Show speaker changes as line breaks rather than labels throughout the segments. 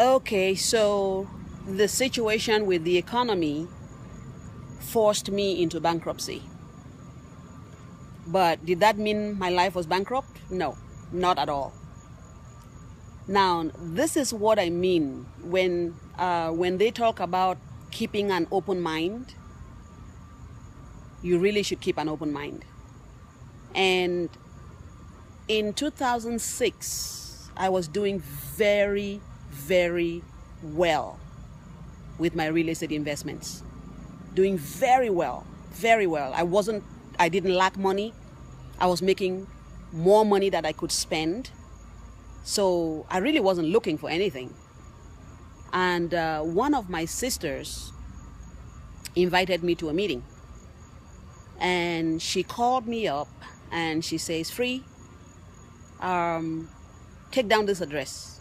Okay, so the situation with the economy forced me into bankruptcy. But did that mean my life was bankrupt? No, not at all. Now, this is what I mean when they talk about keeping an open mind. You really should keep an open mind. And in 2006, I was doing very, very well with my real estate investments. Doing very well, very well. I didn't lack money. I was making more money that I could spend. So I really wasn't looking for anything. And one of my sisters invited me to a meeting. And she called me up and she says, Free, take down this address.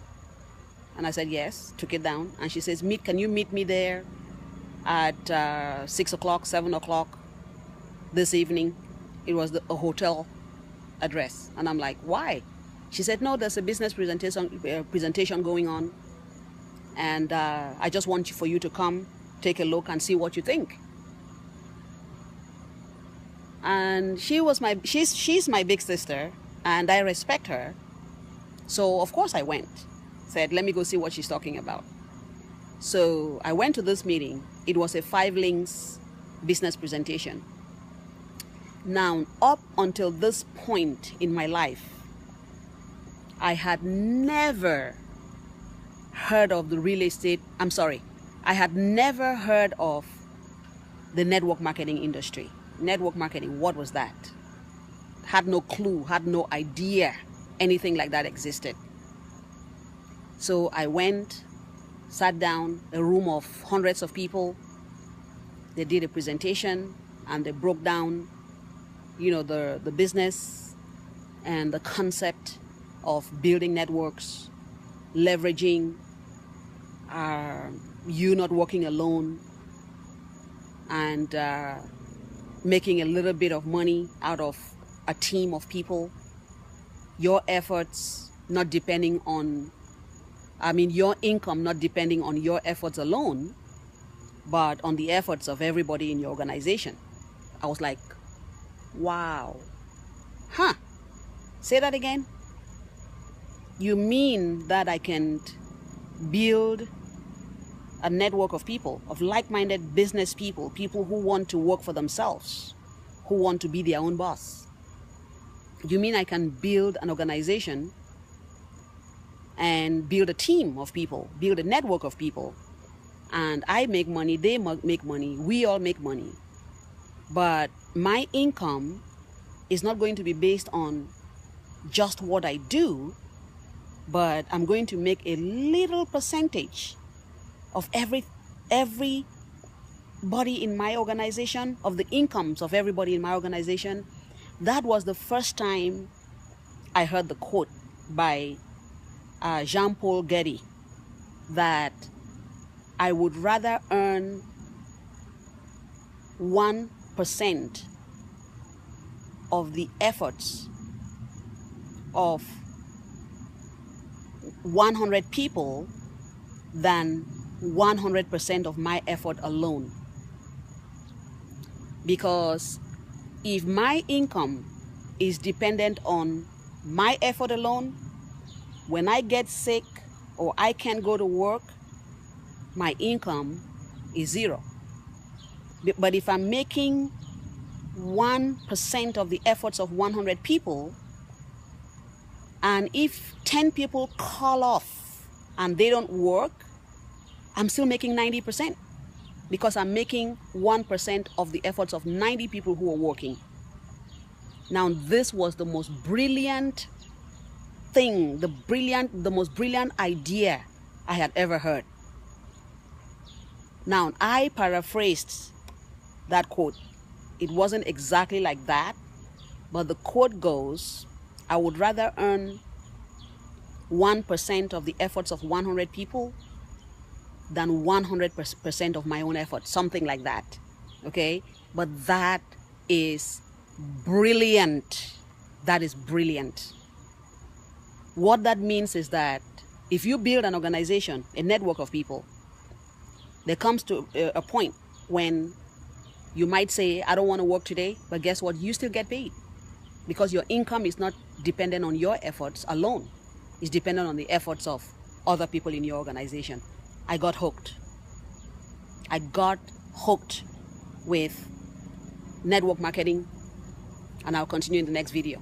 And I said, yes, took it down. And she says, can you meet me there at 6 o'clock, 7 o'clock this evening? It was a hotel address. And I'm like, why? She said, no, there's a business presentation going on. And I just want for you to come, take a look and see what you think. And she's my big sister and I respect her. So of course I went. Said, let me go see what she's talking about. So I went to this meeting. It was a 5 links business presentation. Now, up until this point in my life, I had never heard of the real estate. I had never heard of the network marketing industry. Network marketing, what was that? Had no clue, had no idea anything like that existed. So I went, sat down, a room of hundreds of people. They did a presentation and they broke down, the business and the concept of building networks, leveraging, you not working alone, and making a little bit of money out of a team of people. Your efforts not depending on, your income not depending on your efforts alone, but on the efforts of everybody in your organization. I was like, wow. Say that again? You mean that I can build a network of people, of like-minded business people, people who want to work for themselves, who want to be their own boss? You mean I can build an organization and build a team of people, build a network of people, and I make money, they make money, we all make money. But my income is not going to be based on just what I do, but I'm going to make a little percentage of everybody in my organization, of the incomes of everybody in my organization. That was the first time I heard the quote by Jean-Paul Getty, that I would rather earn 1% of the efforts of 100 people than 100% of my effort alone. Because if my income is dependent on my effort alone, when I get sick or I can't go to work, my income is 0. But if I'm making 1% of the efforts of 100 people, and if 10 people call off and they don't work, I'm still making 90%, because I'm making 1% of the efforts of 90 people who are working. Now, this was the most brilliant thing, the most brilliant idea I had ever heard. Now, I paraphrased that quote. It wasn't exactly like that, but the quote goes, I would rather earn 1% of the efforts of 100 people than 100% of my own effort, something like that. Okay? But that is brilliant. That is brilliant. What that means is that If you build an organization, a network of people, there comes to a point when you might say, I don't want to work today, but guess what? You still get paid because your income is not dependent on your efforts alone. It's dependent on the efforts of other people in your organization. I got hooked. I got hooked with network marketing, and I'll continue in the next video.